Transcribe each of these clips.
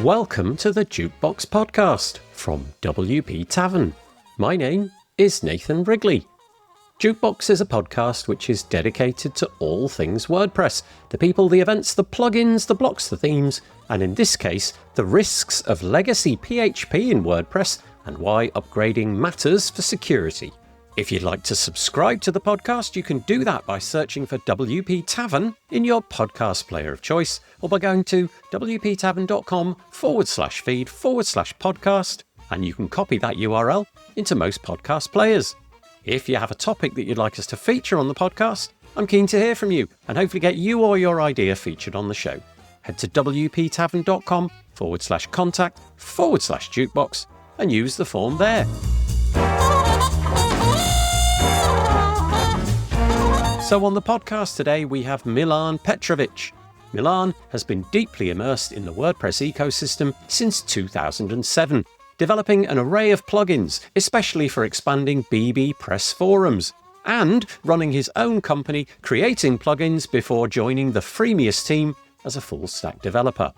Welcome to the Jukebox Podcast from WP Tavern. My name is Nathan Wrigley. Jukebox is a podcast which is dedicated to all things WordPress, the people, the events, the plugins, the blocks, the themes, and in this case, the risks of legacy PHP in WordPress and why upgrading matters for security. If you'd like to subscribe to the podcast, you can do that by searching for WP Tavern in your podcast player of choice, or by going to wptavern.com/feed/podcast, and you can copy that URL into most podcast players. If you have a topic that you'd like us to feature on the podcast, I'm keen to hear from you and hopefully get you or your idea featured on the show. Head to wptavern.com/contact/jukebox and use the form there. So on the podcast today, we have Milan Petrović. Milan has been deeply immersed in the WordPress ecosystem since 2007, developing an array of plugins, especially for expanding bbPress forums, and running his own company creating plugins before joining the Freemius team as a full-stack developer.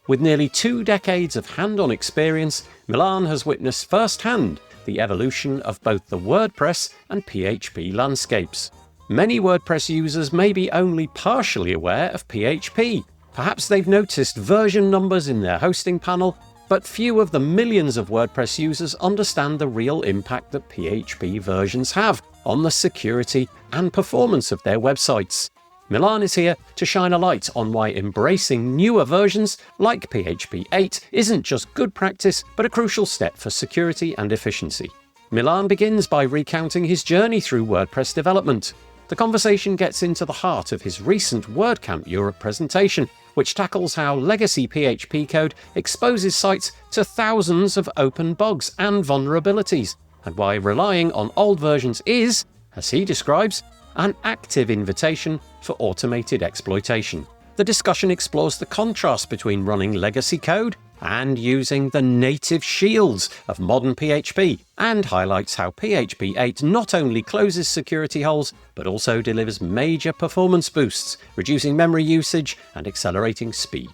With nearly 2 decades of hand-on experience, Milan has witnessed firsthand the evolution of both the WordPress and PHP landscapes. Many WordPress users may be only partially aware of PHP. Perhaps they've noticed version numbers in their hosting panel, but few of the millions of WordPress users understand the real impact that PHP versions have on the security and performance of their websites. Milan is here to shine a light on why embracing newer versions like PHP 8 isn't just good practice, but a crucial step for security and efficiency. Milan begins by recounting his journey through WordPress development. The conversation gets into the heart of his recent WordCamp Europe presentation, which tackles how legacy PHP code exposes sites to thousands of open bugs and vulnerabilities, and why relying on old versions is, as he describes, an active invitation for automated exploitation. The discussion explores the contrast between running legacy code and using the native shields of modern PHP, and highlights how PHP 8 not only closes security holes, but also delivers major performance boosts, reducing memory usage and accelerating speed.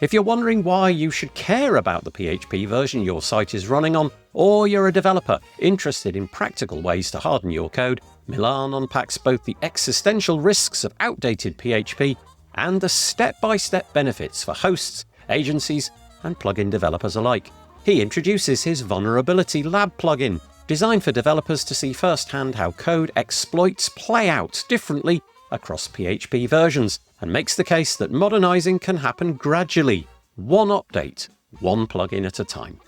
If you're wondering why you should care about the PHP version your site is running on, or you're a developer interested in practical ways to harden your code, Milan unpacks both the existential risks of outdated PHP and the step-by-step benefits for hosts, agencies, and plugin developers alike. He introduces his Vulnerability Lab plugin, designed for developers to see firsthand how code exploits play out differently across PHP versions, and makes the case that modernizing can happen gradually, one update, one plugin at a time.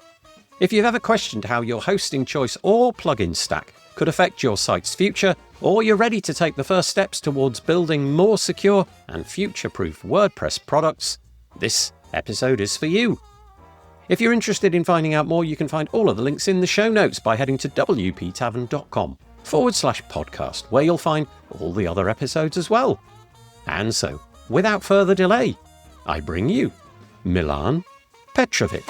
If you've ever questioned how your hosting choice or plugin stack could affect your site's future, or you're ready to take the first steps towards building more secure and future-proof WordPress products, this episode is for you. If you're interested in finding out more, you can find all of the links in the show notes by heading to wptavern.com/podcast, where you'll find all the other episodes as well. And so, without further delay, I bring you Milan Petrović.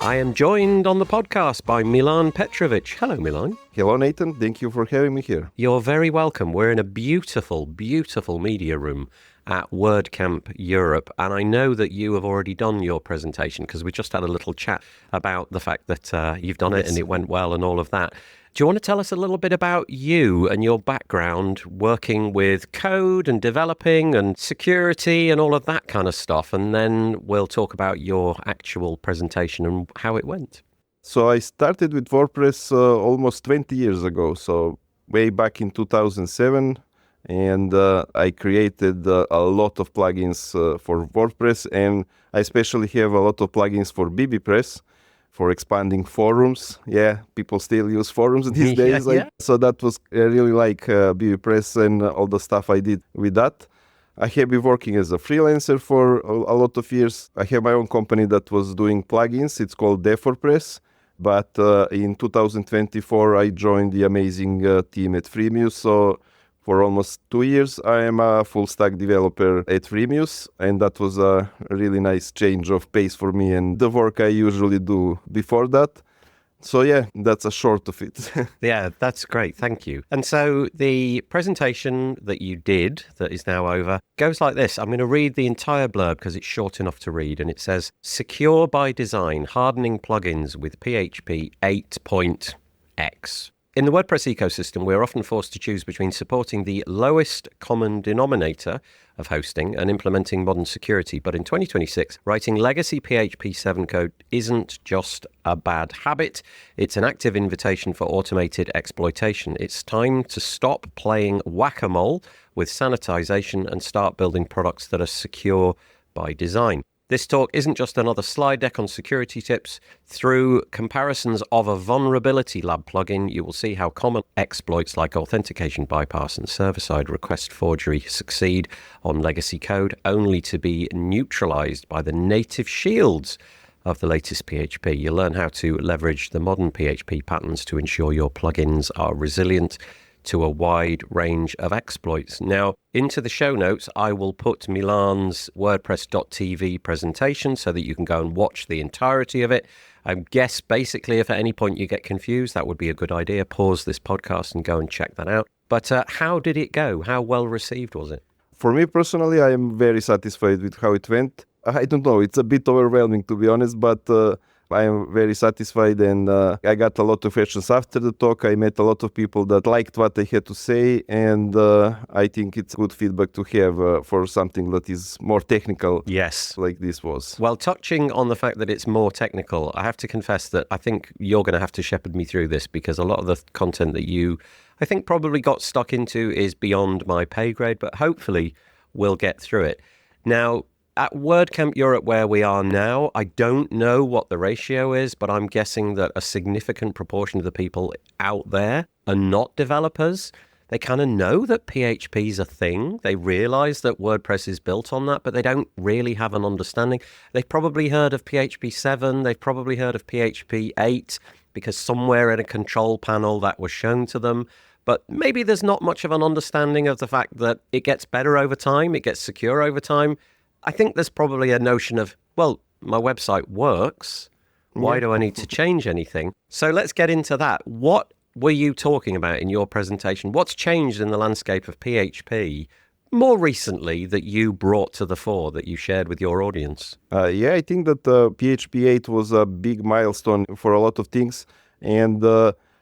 I am joined on the podcast by Milan Petrović. Hello, Milan. Hello, Nathan. Thank you for having me here. You're very welcome. We're in a beautiful, beautiful media room at WordCamp Europe, and I know that you have already done your presentation because we just had a little chat about the fact that you've done it and it went well and all of that. Do you want to tell us a little bit about you and your background working with code and developing and security and all of that kind of stuff? And then we'll talk about your actual presentation and how it went. So I started with WordPress almost 20 years ago, so way back in 2007. And I created a lot of plugins for WordPress, and I especially have a lot of plugins for bbPress, for expanding forums. Yeah, people still use forums these days. Yeah. So that was really like bbPress and all the stuff I did with that. I have been working as a freelancer for a lot of years. I have my own company that was doing plugins. It's called WordPress. But in 2024, I joined the amazing team at Freemius. So for almost 2 years, I am a full-stack developer at Freemius, and that was a really nice change of pace for me and the work I usually do before that. So yeah, that's a short of it. Yeah, that's great. Thank you. And so the presentation that you did, that is now over, goes like this. I'm going to read the entire blurb because it's short enough to read. And it says, secure by design, hardening plugins with PHP 8.x. In the WordPress ecosystem, we're often forced to choose between supporting the lowest common denominator of hosting and implementing modern security. But in 2026, writing legacy PHP 7 code isn't just a bad habit. It's an active invitation for automated exploitation. It's time to stop playing whack-a-mole with sanitization and start building products that are secure by design. This talk isn't just another slide deck on security tips. Through comparisons of a vulnerability lab plugin, you will see how common exploits like authentication bypass and server-side request forgery succeed on legacy code, only to be neutralized by the native shields of the latest PHP. You'll learn how to leverage the modern PHP patterns to ensure your plugins are resilient to a wide range of exploits. Now, into the show notes, I will put Milan's WordPress.tv presentation so that you can go and watch the entirety of it. I guess basically if at any point you get confused, that would be a good idea. Pause this podcast and go and check that out. But how did it go? How well received was it? For me personally, I am very satisfied with how it went. I don't know, it's a bit overwhelming to be honest, but I am very satisfied, and I got a lot of questions after the talk. I met a lot of people that liked what I had to say, and I think it's good feedback to have for something that is more technical. Yes. Like this was. Well, touching on the fact that it's more technical, I have to confess that I think you're going to have to shepherd me through this, because a lot of the content that you, I think, probably got stuck into is beyond my pay grade, but hopefully we'll get through it. Now, at WordCamp Europe, where we are now, I don't know what the ratio is, but I'm guessing that a significant proportion of the people out there are not developers. They kind of know that PHP is a thing. They realize that WordPress is built on that, but they don't really have an understanding. They've probably heard of PHP 7. They've probably heard of PHP 8 because somewhere in a control panel that was shown to them. But maybe there's not much of an understanding of the fact that it gets better over time. It gets secure over time. I think there's probably a notion of, well, my website works. Why do I need to change anything? So let's get into that. What were you talking about in your presentation? What's changed in the landscape of PHP more recently that you brought to the fore, that you shared with your audience? I think that PHP 8 was a big milestone for a lot of things. And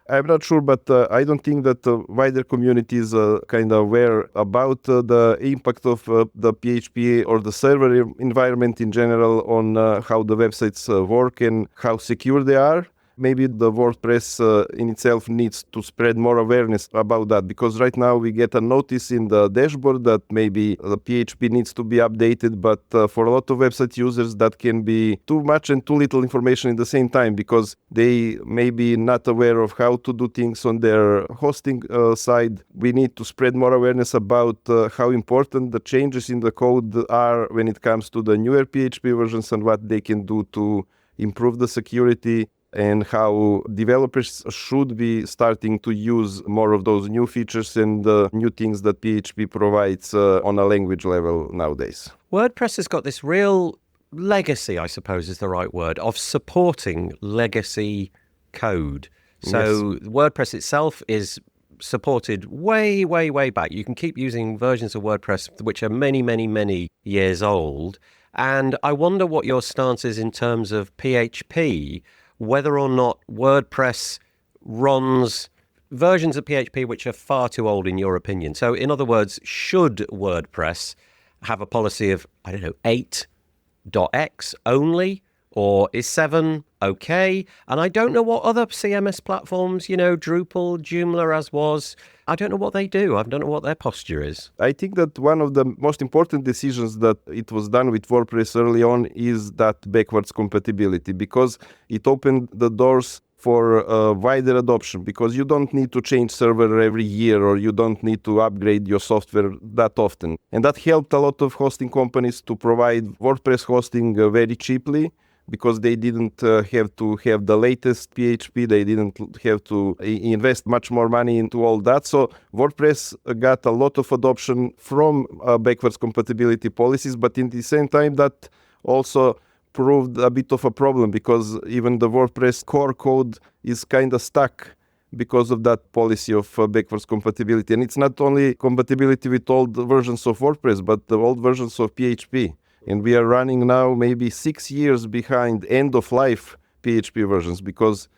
I'm not sure, but I don't think that the wider community is kind of aware about the impact of the PHP or the server environment in general on how the websites work and how secure they are. Maybe the WordPress in itself needs to spread more awareness about that, because right now we get a notice in the dashboard that maybe the PHP needs to be updated, but for a lot of website users that can be too much and too little information at the same time, because they may be not aware of how to do things on their hosting side. We need to spread more awareness about how important the changes in the code are when it comes to the newer PHP versions and what they can do to improve the security, and how developers should be starting to use more of those new features and new things that PHP provides on a language level nowadays. WordPress has got this real legacy, I suppose is the right word, of supporting legacy code. So yes. WordPress itself is supported way, way, way back. You can keep using versions of WordPress which are many, many, many years old. And I wonder what your stance is in terms of PHP, whether or not WordPress runs versions of PHP which are far too old in your opinion. So in other words, should WordPress have a policy of, 8.x only, or is 7 okay? And I don't know what other CMS platforms, Drupal, Joomla as was, I don't know what they do. I don't know what their posture is. I think that one of the most important decisions that it was done with WordPress early on is that backwards compatibility, because it opened the doors for wider adoption, because you don't need to change server every year, or you don't need to upgrade your software that often. And that helped a lot of hosting companies to provide WordPress hosting very cheaply, because they didn't have to have the latest PHP, they didn't have to invest much more money into all that. So WordPress got a lot of adoption from backwards compatibility policies, but in the same time that also proved a bit of a problem, because even the WordPress core code is kind of stuck because of that policy of backwards compatibility. And it's not only compatibility with old versions of WordPress, but the old versions of PHP. And we are running now maybe 6 years behind end-of-life PHP versions, because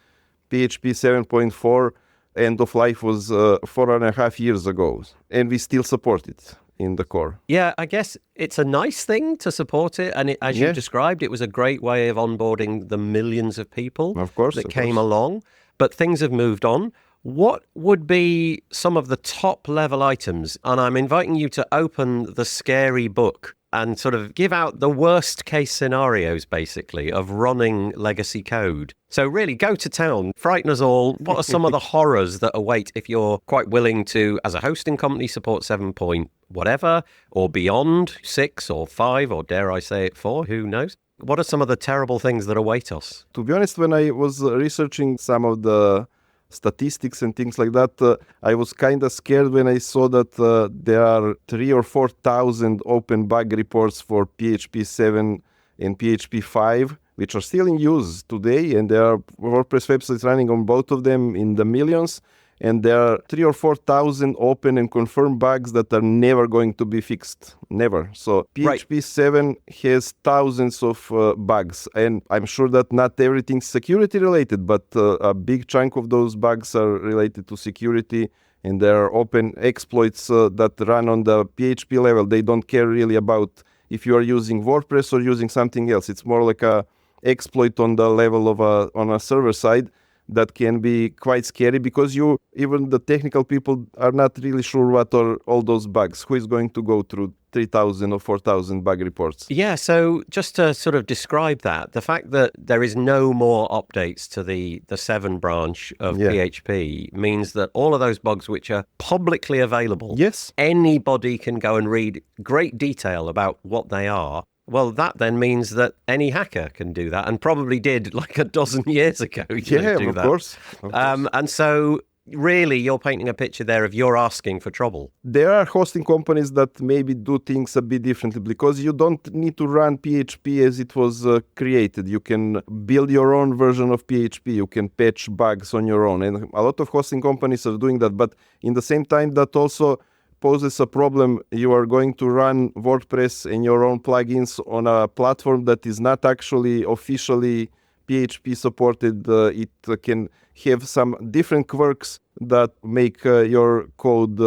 PHP 7.4 end-of-life was 4.5 years ago, and we still support it in the core. Yeah, I guess it's a nice thing to support it. And as you described, it was a great way of onboarding the millions of people that came along. But things have moved on. What would be some of the top level items? And I'm inviting you to open the scary book and sort of give out the worst case scenarios, basically, of running legacy code. So really go to town, frighten us all. What are some of the horrors that await if you're quite willing to, as a hosting company, support 7 point whatever, or beyond 6 or 5, or dare I say it 4, who knows? What are some of the terrible things that await us? To be honest, when I was researching some of the statistics and things like that, I was kind of scared when I saw that there are 3,000 or 4,000 open bug reports for PHP 7 and PHP 5, which are still in use today, and there are WordPress websites running on both of them in the millions. And there are 3,000 or 4,000 open and confirmed bugs that are never going to be fixed. Never. So PHP 7 has thousands of bugs. And I'm sure that not everything's security related, but a big chunk of those bugs are related to security. And there are open exploits that run on the PHP level. They don't care really about if you are using WordPress or using something else. It's more like a exploit on the level of on a server side. That can be quite scary, because even the technical people are not really sure what are all those bugs. Who is going to go through 3,000 or 4,000 bug reports? Yeah, so just to sort of describe that, the fact that there is no more updates to the 7 branch of PHP means that all of those bugs which are publicly available, anybody can go and read great detail about what they are. Well, that then means that any hacker can do that, and probably did like a dozen years ago. Of course. And so really you're painting a picture there of you're asking for trouble. There are hosting companies that maybe do things a bit differently, because you don't need to run PHP as it was created. You can build your own version of PHP. You can patch bugs on your own. And a lot of hosting companies are doing that. But in the same time, that also poses a problem. You are going to run WordPress and your own plugins on a platform that is not actually officially PHP supported. It can have some different quirks that make your code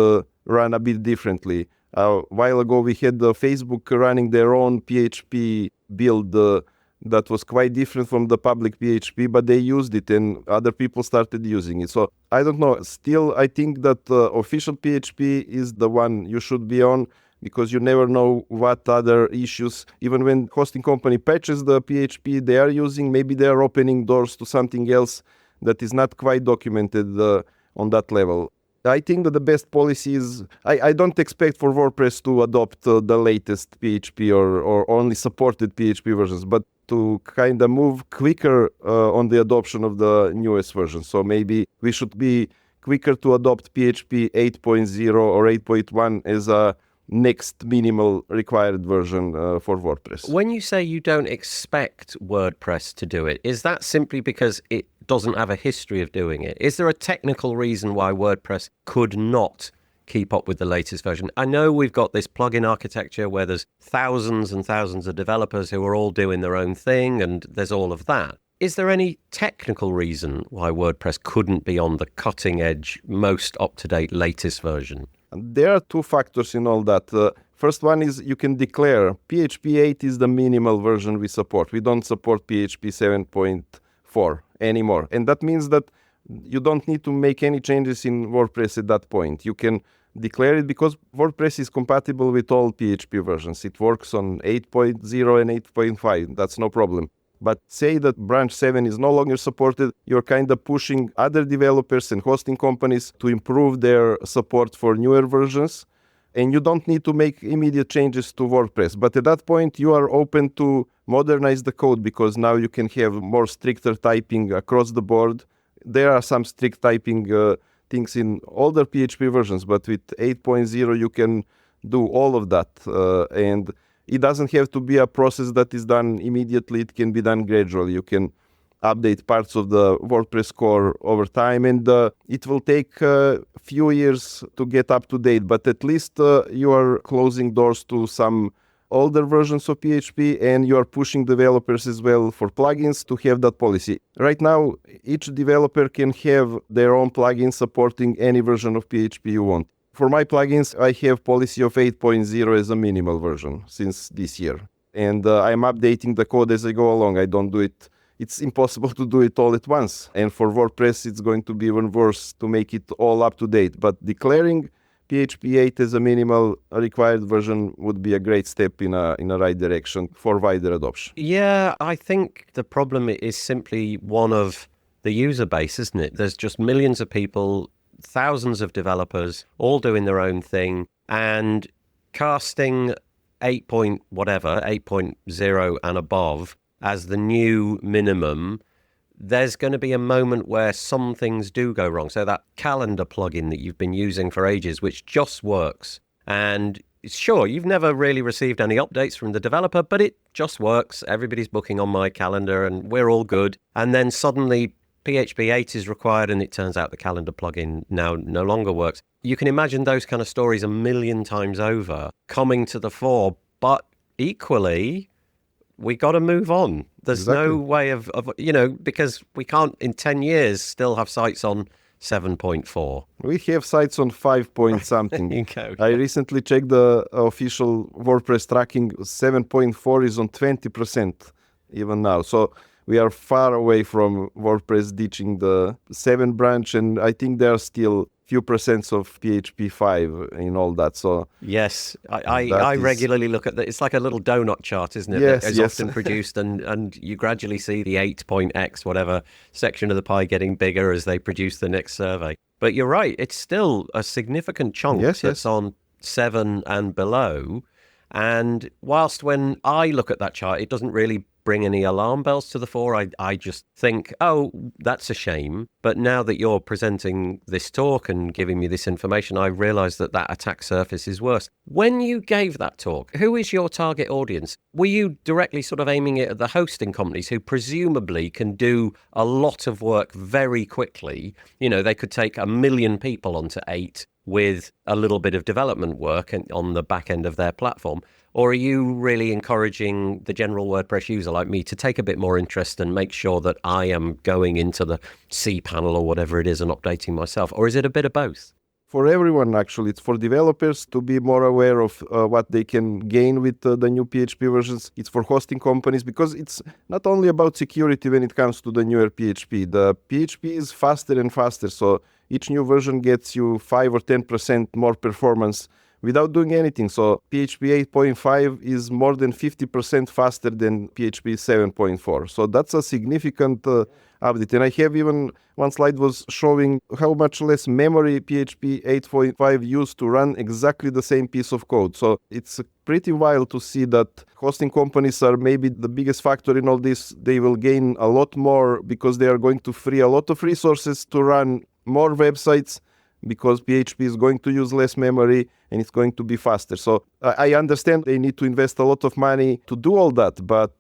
run a bit differently. A while ago, we had Facebook running their own PHP build that was quite different from the public PHP, but they used it and other people started using it. So I don't know. Still, I think that official PHP is the one you should be on, because you never know what other issues, even when hosting company patches the PHP they are using, maybe they are opening doors to something else that is not quite documented on that level. I think that the best policy is, I don't expect for WordPress to adopt the latest PHP or only supported PHP versions, but to kind of move quicker on the adoption of the newest version. So maybe we should be quicker to adopt PHP 8.0 or 8.1 as a next minimal required version for WordPress. When you say you don't expect WordPress to do it, is that simply because it doesn't have a history of doing it? Is there a technical reason why WordPress could not keep up with the latest version? I know we've got this plugin architecture where there's thousands and thousands of developers who are all doing their own thing, and there's all of that. Is there any technical reason why WordPress couldn't be on the cutting edge, most up-to-date, latest version? There are two factors in all that. First one is you can declare PHP 8 is the minimal version we support. We don't support PHP 7.4 anymore. And that means that you don't need to make any changes in WordPress at that point. You can declare it because WordPress is compatible with all PHP versions. It works on 8.0 and 8.5. That's no problem. But say that branch 7 is no longer supported, you're kind of pushing other developers and hosting companies to improve their support for newer versions. And you don't need to make immediate changes to WordPress. But at that point, you are open to modernize the code because now you can have more stricter typing across the board. There are some strict typing things in older PHP versions, but with 8.0, you can do all of that. And it doesn't have to be a process that is done immediately. It can be done gradually. You can update parts of the WordPress core over time, and it will take a few years to get up to date, but at least you are closing doors to some older versions of PHP, and you are pushing developers as well for plugins to have that policy. Right now, each developer can have their own plugin supporting any version of PHP you want. For my plugins, I have policy of 8.0 as a minimal version since this year. And I'm updating the code as I go along. I don't do it. It's impossible to do it all at once. And for WordPress, it's going to be even worse to make it all up to date. But declaring PHP 8 as a minimal required version would be a great step in a right direction for wider adoption. Yeah, I think the problem is simply one of the user base, isn't it? There's just millions of people, thousands of developers, all doing their own thing, and casting 8.0 and above as the new minimum, there's going to be a moment where some things do go wrong. So that calendar plugin that you've been using for ages, which just works, and sure, you've never really received any updates from the developer, but it just works. Everybody's booking on my calendar and we're all good. And then suddenly PHP 8 is required and it turns out the calendar plugin now no longer works. You can imagine those kind of stories a million times over coming to the fore, but equally, we got to move on. There's no way of, because we can't in 10 years still have sites on 7.4. We have sites on 5 point something. Okay. I recently checked the official WordPress tracking. 7.4 is on 20% even now. So we are far away from WordPress ditching the 7 branch, and I think there are still few percents of PHP 5 in all that. So yes, I regularly look at that. It's like a little donut chart, isn't it? Yes, that is often produced, and you gradually see the 8.x whatever section of the pie getting bigger as they produce the next survey. But you're right, it's still a significant chunk that's on 7 and below. And whilst when I look at that chart, it doesn't really bring any alarm bells to the fore. I just think, oh, that's a shame. But now that you're presenting this talk and giving me this information, I realize that attack surface is worse. When you gave that talk, who is your target audience? Were you directly sort of aiming it at the hosting companies who presumably can do a lot of work very quickly? You know, they could take 1 million people onto 8 with a little bit of development work on the back end of their platform? Or are you really encouraging the general WordPress user like me to take a bit more interest and make sure that I am going into the cPanel or whatever it is and updating myself? Or is it a bit of both? For everyone, actually. It's for developers to be more aware of what they can gain with the new PHP versions. It's for hosting companies, because it's not only about security when it comes to the newer PHP. The PHP is faster and faster, so each new version gets you 5 or 10% more performance without doing anything. So PHP 8.5 is more than 50% faster than PHP 7.4. So that's a significant update. And I have even one slide was showing how much less memory PHP 8.5 used to run exactly the same piece of code. So it's pretty wild to see that hosting companies are maybe the biggest factor in all this. They will gain a lot more because they are going to free a lot of resources to run more websites, because PHP is going to use less memory and it's going to be faster. So I understand they need to invest a lot of money to do all that, but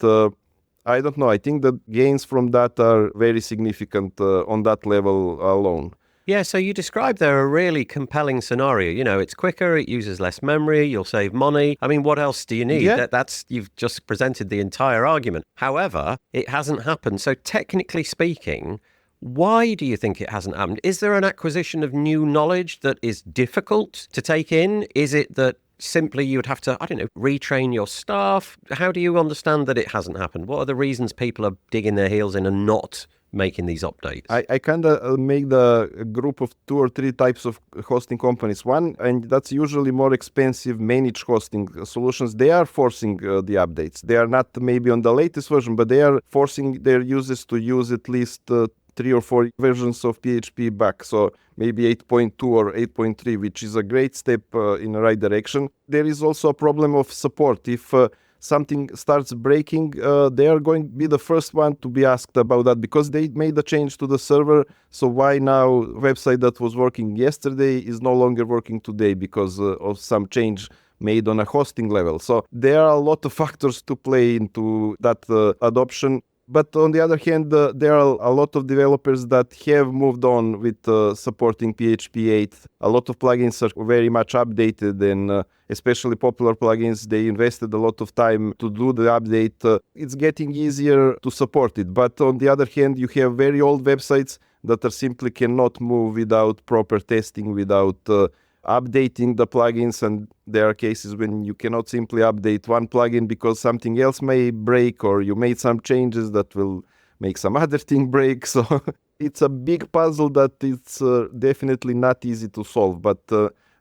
I don't know. I think the gains from that are very significant on that level alone. Yeah, so you described there a really compelling scenario. You know, it's quicker, it uses less memory, you'll save money. I mean, what else do you need? Yeah. You've just presented the entire argument. However, it hasn't happened. So technically speaking, why do you think it hasn't happened? Is there an acquisition of new knowledge that is difficult to take in? Is it that simply you'd have to, retrain your staff? How do you understand that it hasn't happened? What are the reasons people are digging their heels in and not making these updates? I kind of make the group of 2 or 3 types of hosting companies. One, and that's usually more expensive, managed hosting solutions. They are forcing the updates. They are not maybe on the latest version, but they are forcing their users to use at least 3 or 4 versions of PHP back. So maybe 8.2 or 8.3, which is a great step in the right direction. There is also a problem of support. If something starts breaking, they are going to be the first one to be asked about that, because they made a change to the server. So why now website that was working yesterday is no longer working today because of some change made on a hosting level? So there are a lot of factors to play into that adoption. But on the other hand, there are a lot of developers that have moved on with supporting PHP 8. A lot of plugins are very much updated, and especially popular plugins, they invested a lot of time to do the update. It's getting easier to support it. But on the other hand, you have very old websites that are simply cannot move without proper testing, without updating the plugins, and there are cases when you cannot simply update one plugin because something else may break, or you made some changes that will make some other thing break. So it's a big puzzle that it's definitely not easy to solve, but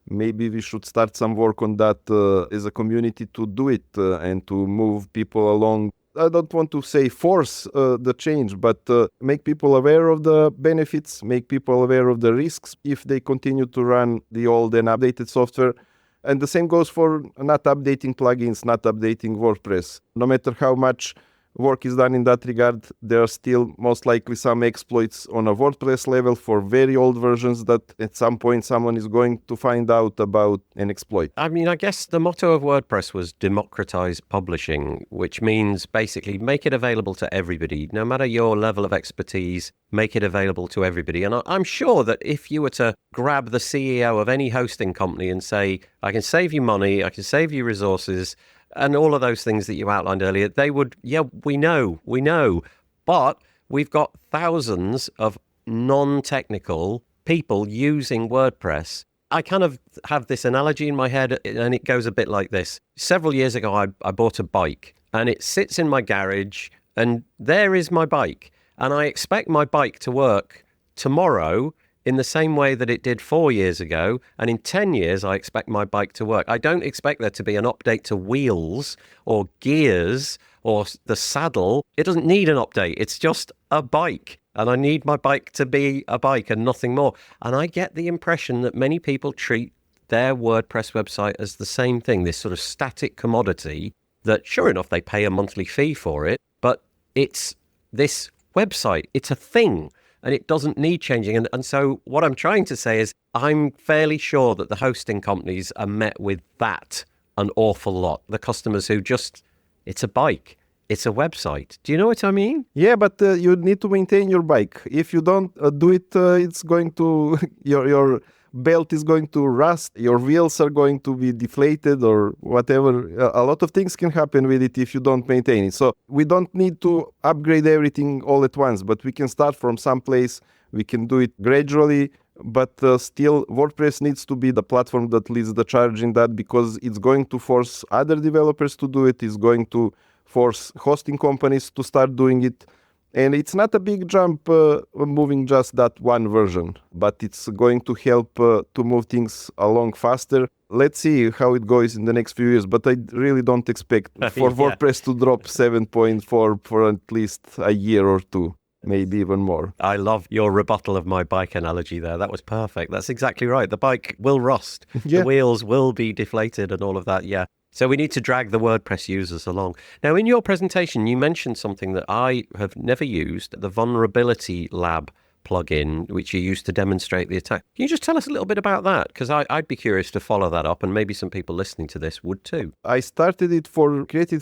maybe we should start some work on that as a community to do it and to move people along. I don't want to say force the change, but make people aware of the benefits, make people aware of the risks if they continue to run the old and updated software. And the same goes for not updating plugins, not updating WordPress. No matter how much work is done in that regard, there are still most likely some exploits on a WordPress level for very old versions that at some point someone is going to find out about and exploit. I mean, I guess the motto of WordPress was democratize publishing, which means basically make it available to everybody. No matter your level of expertise, make it available to everybody. And I'm sure that if you were to grab the CEO of any hosting company and say, I can save you money, I can save you resources, and all of those things that you outlined earlier, they would, yeah, we know. But we've got thousands of non-technical people using WordPress. I kind of have this analogy in my head, and it goes a bit like this. Several years ago, I bought a bike, and it sits in my garage, and there is my bike. And I expect my bike to work tomorrow in the same way that it did 4 years ago. And in 10 years, I expect my bike to work. I don't expect there to be an update to wheels or gears or the saddle. It doesn't need an update. It's just a bike. And I need my bike to be a bike and nothing more. And I get the impression that many people treat their WordPress website as the same thing, this sort of static commodity that, sure enough, they pay a monthly fee for it, but it's this website. It's a thing. And it doesn't need changing. And so what I'm trying to say is I'm fairly sure that the hosting companies are met with that an awful lot. The customers who just, it's a bike, it's a website. Do you know what I mean? Yeah, but you need to maintain your bike. If you don't do it, it's going to, your belt is going to rust, your wheels are going to be deflated or whatever. A lot of things can happen with it if you don't maintain it. So we don't need to upgrade everything all at once, but we can start from some place. We can do it gradually, but still WordPress needs to be the platform that leads the charge in that, because it's going to force other developers to do it. It's going to force hosting companies to start doing it. And it's not a big jump moving just that one version, but it's going to help to move things along faster. Let's see how it goes in the next few years, but I really don't expect for WordPress to drop 7.4 for at least a year or two, maybe even more. I love your rebuttal of my bike analogy there. That was perfect. That's exactly right. The bike will rust. Yeah. The wheels will be deflated and all of that. Yeah. So we need to drag the WordPress users along. Now, in your presentation, you mentioned something that I have never used, the Vulnerability Lab plugin, which you used to demonstrate the attack. Can you just tell us a little bit about that? Because I'd be curious to follow that up, and maybe some people listening to this would too. I created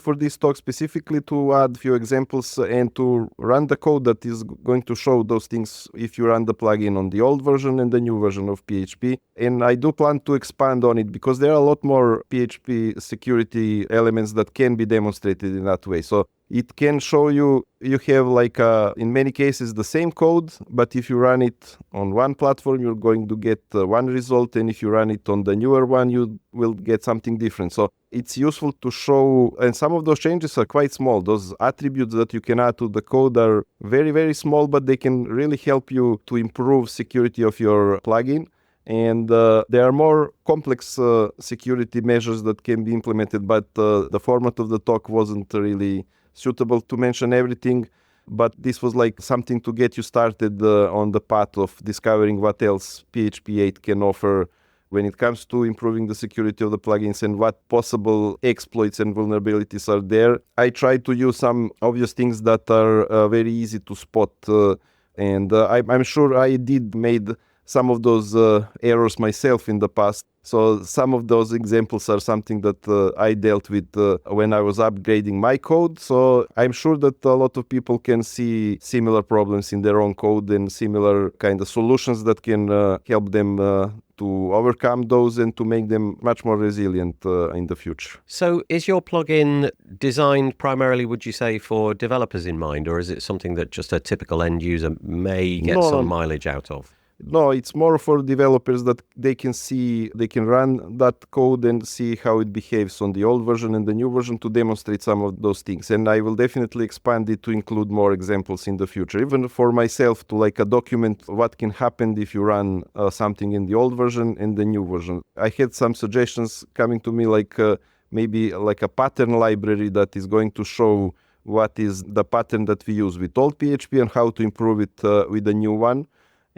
for this talk specifically to add a few examples and to run the code that is going to show those things if you run the plugin on the old version and the new version of PHP. And I do plan to expand on it because there are a lot more PHP security elements that can be demonstrated in that way. So it can show you have like in many cases the same code, but if you run it on one platform, you're going to get one result, and if you run it on the newer one, you will get something different. So it's useful to show, and some of those changes are quite small. Those attributes that you can add to the code are very, very small, but they can really help you to improve security of your plugin. And there are more complex security measures that can be implemented, but the format of the talk wasn't really suitable to mention everything, but this was like something to get you started on the path of discovering what else PHP 8 can offer when it comes to improving the security of the plugins and what possible exploits and vulnerabilities are there. I tried to use some obvious things that are very easy to spot, and I'm sure I did made some of those errors myself in the past. So some of those examples are something that I dealt with when I was upgrading my code. So I'm sure that a lot of people can see similar problems in their own code and similar kind of solutions that can help them to overcome those and to make them much more resilient in the future. So is your plugin designed primarily, would you say, for developers in mind, or is it something that just a typical end user may get some mileage out of? No, it's more for developers that they can run that code and see how it behaves on the old version and the new version to demonstrate some of those things. And I will definitely expand it to include more examples in the future, even for myself to document what can happen if you run something in the old version and the new version. I had some suggestions coming to me maybe a pattern library that is going to show what is the pattern that we use with old PHP and how to improve it with the new one,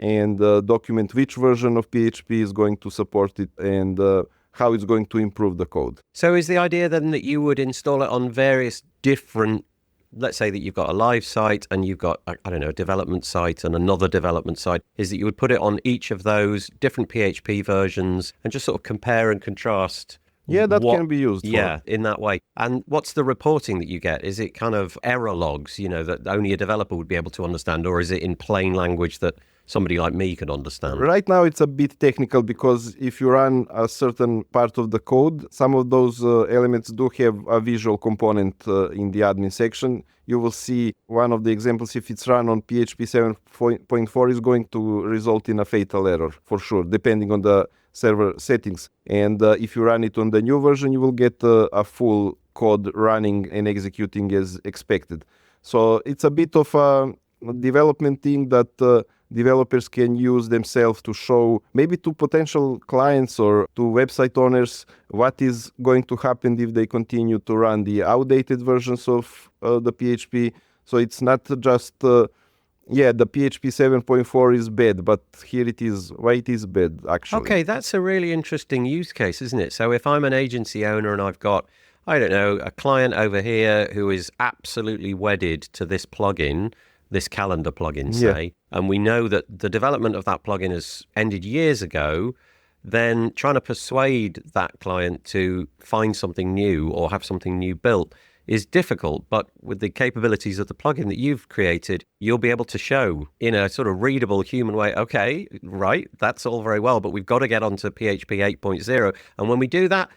and document which version of PHP is going to support it and how it's going to improve the code. So is the idea then that you would install it on various different, let's say that you've got a live site and you've got, I don't know, a development site and another development site, is that you would put it on each of those different PHP versions and just sort of compare and contrast? Yeah, that can be used. Yeah, in that way. And what's the reporting that you get? Is it kind of error logs, that only a developer would be able to understand, or is it in plain language that somebody like me could understand? Right now it's a bit technical because if you run a certain part of the code, some of those elements do have a visual component in the admin section. You will see one of the examples, if it's run on PHP 7.4, is going to result in a fatal error for sure, depending on the server settings. And if you run it on the new version, you will get a full code running and executing as expected. So it's a bit of a development thing that developers can use themselves to show maybe to potential clients or to website owners what is going to happen if they continue to run the outdated versions of the PHP. So it's not just the PHP 7.4 is bad, but here it is why it is bad, actually. Okay, that's a really interesting use case, isn't it? So if I'm an agency owner and I've got, I don't know, a client over here who is absolutely wedded to this plugin, this calendar plugin, say, and we know that the development of that plugin has ended years ago, then trying to persuade that client to find something new or have something new built is difficult. But with the capabilities of the plugin that you've created, you'll be able to show in a sort of readable human way, okay, right, that's all very well, but we've got to get onto PHP 8.0. And when we do that,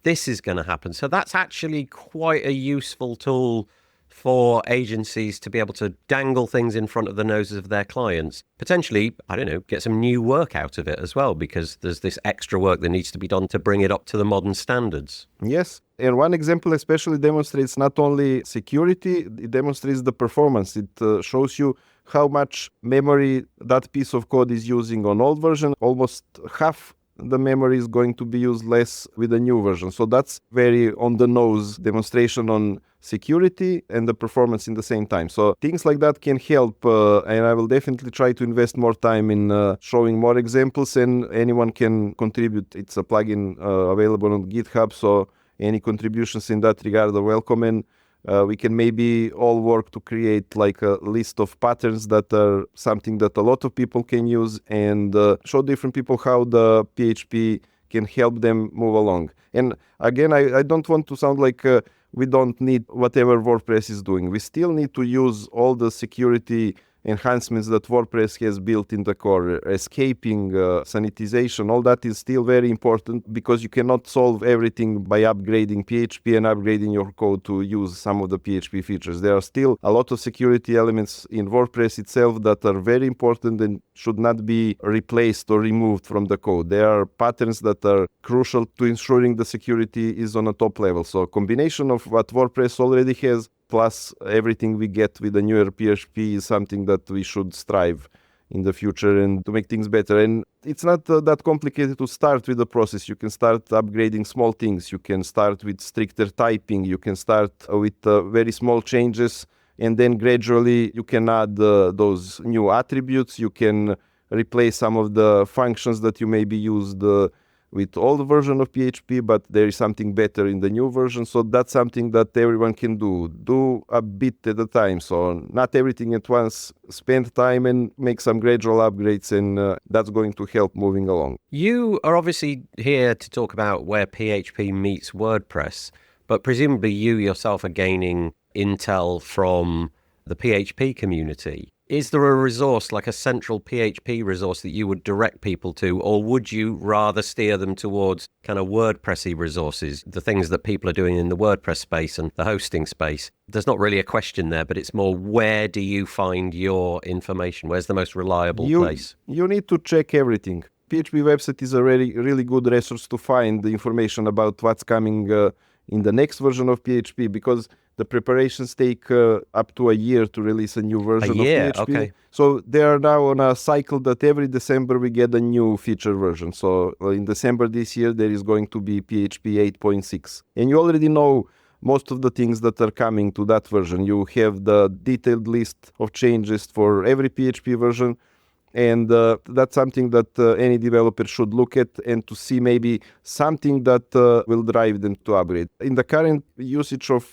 this is going to happen. So that's actually quite a useful tool for agencies to be able to dangle things in front of the noses of their clients. Potentially, I don't know, get some new work out of it as well, because there's this extra work that needs to be done to bring it up to the modern standards. Yes. And one example especially demonstrates not only security, it demonstrates the performance. It shows you how much memory that piece of code is using on old version. Almost half the memory is going to be used less with the new version. So that's very on-the-nose demonstration on security and the performance in the same time. So things like that can help, and I will definitely try to invest more time in showing more examples, and anyone can contribute. It's a plugin available on GitHub, so any contributions in that regard are welcome, and we can maybe all work to create a list of patterns that are something that a lot of people can use, and show different people how the PHP can help them move along. And again, I don't want to sound like we don't need whatever WordPress is doing. We still need to use all the security enhancements that WordPress has built in the core, escaping, sanitization, all that is still very important, because you cannot solve everything by upgrading PHP and upgrading your code to use some of the PHP features. There are still a lot of security elements in WordPress itself that are very important and should not be replaced or removed from the code. There are patterns that are crucial to ensuring the security is on a top level. So a combination of what WordPress already has plus everything we get with the newer PHP is something that we should strive in the future and to make things better. And it's not that complicated to start with the process. You can start upgrading small things. You can start with stricter typing. You can start with very small changes, and then gradually you can add those new attributes. You can replace some of the functions that you maybe used with old version of PHP, but there is something better in the new version. So that's something that everyone can do a bit at a time. So not everything at once, spend time and make some gradual upgrades, and that's going to help moving along. You are obviously here to talk about where PHP meets WordPress, but presumably you yourself are gaining intel from the PHP community. Is there a resource, like a central PHP resource, that you would direct people to, or would you rather steer them towards kind of WordPressy resources, the things that people are doing in the WordPress space and the hosting space? There's not really a question there, but it's more, where do you find your information? Where's the most reliable place? You need to check everything. PHP website is a really good resource to find the information about what's coming in the next version of PHP, because the preparations take up to a year to release a new version of PHP. Okay. So they are now on a cycle that every December we get a new feature version. So in December this year, there is going to be PHP 8.6. And you already know most of the things that are coming to that version. You have the detailed list of changes for every PHP version. And that's something that any developer should look at, and to see maybe something that will drive them to upgrade. In the current usage of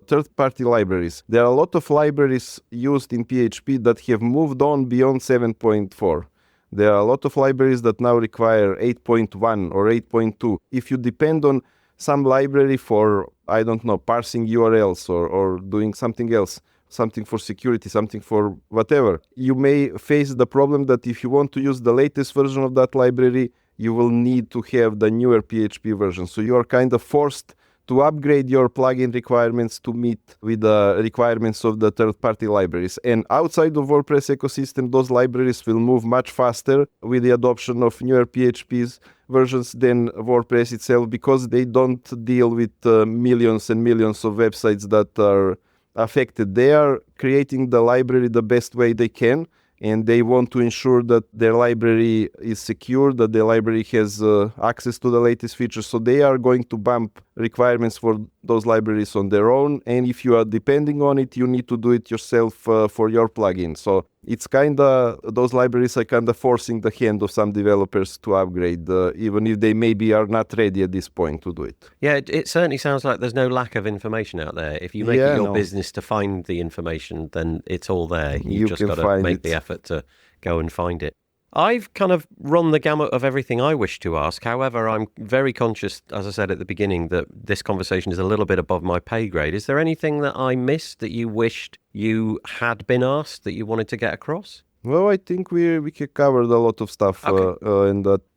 third-party libraries, there are a lot of libraries used in PHP that have moved on beyond 7.4. There are a lot of libraries that now require 8.1 or 8.2. If you depend on some library for, I don't know, parsing URLs or doing something else, something for security, something for whatever, you may face the problem that if you want to use the latest version of that library, you will need to have the newer PHP version. So you are kind of forced to upgrade your plugin requirements to meet with the requirements of the third-party libraries. And outside of WordPress ecosystem, those libraries will move much faster with the adoption of newer PHP's versions than WordPress itself, because they don't deal with millions and millions of websites that are affected. They are creating the library the best way they can, and they want to ensure that their library is secure, that the library has access to the latest features. So they are going to bump requirements for those libraries on their own. And if you are depending on it, you need to do it yourself for your plugin. So it's kind of, those libraries are kind of forcing the hand of some developers to upgrade, even if they maybe are not ready at this point to do it. Yeah, it certainly sounds like there's no lack of information out there. If you make it your business to find the information, then it's all there. You've just got to make the effort to go and find it. I've kind of run the gamut of everything I wish to ask. However, I'm very conscious, as I said at the beginning, that this conversation is a little bit above my pay grade. Is there anything that I missed that you wished you had been asked that you wanted to get across? Well, I think we covered a lot of stuff. Well,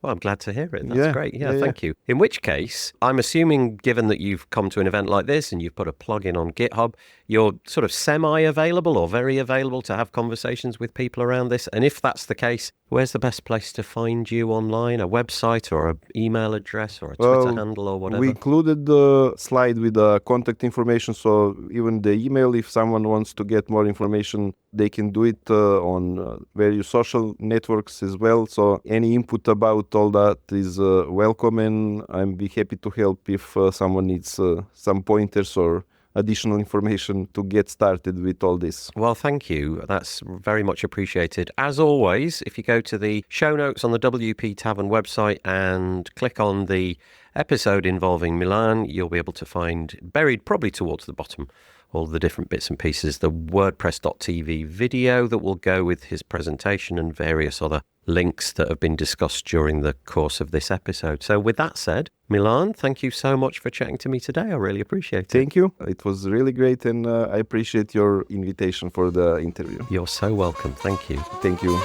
I'm glad to hear it. That's great. Yeah, thank you. In which case, I'm assuming, given that you've come to an event like this and you've put a plugin on GitHub, you're sort of semi-available or very available to have conversations with people around this. And if that's the case, where's the best place to find you online? A website or an email address or a Twitter handle or whatever? We included the slide with the contact information. So even the email, if someone wants to get more information, they can do it on various social networks as well. So any input about all that is welcome, and I'd be happy to help if someone needs some pointers or additional information to get started with all this. Well, thank you. That's very much appreciated. As always, if you go to the show notes on the WP Tavern website and click on the episode involving Milan, you'll be able to find, buried probably towards the bottom, all the different bits and pieces, the WordPress.tv video that will go with his presentation and various other links that have been discussed during the course of this episode. So with that said, Milan, thank you so much for chatting to me today. I really appreciate it. Thank you. It was really great, and I appreciate your invitation for the interview. You're so welcome. Thank you. Thank you.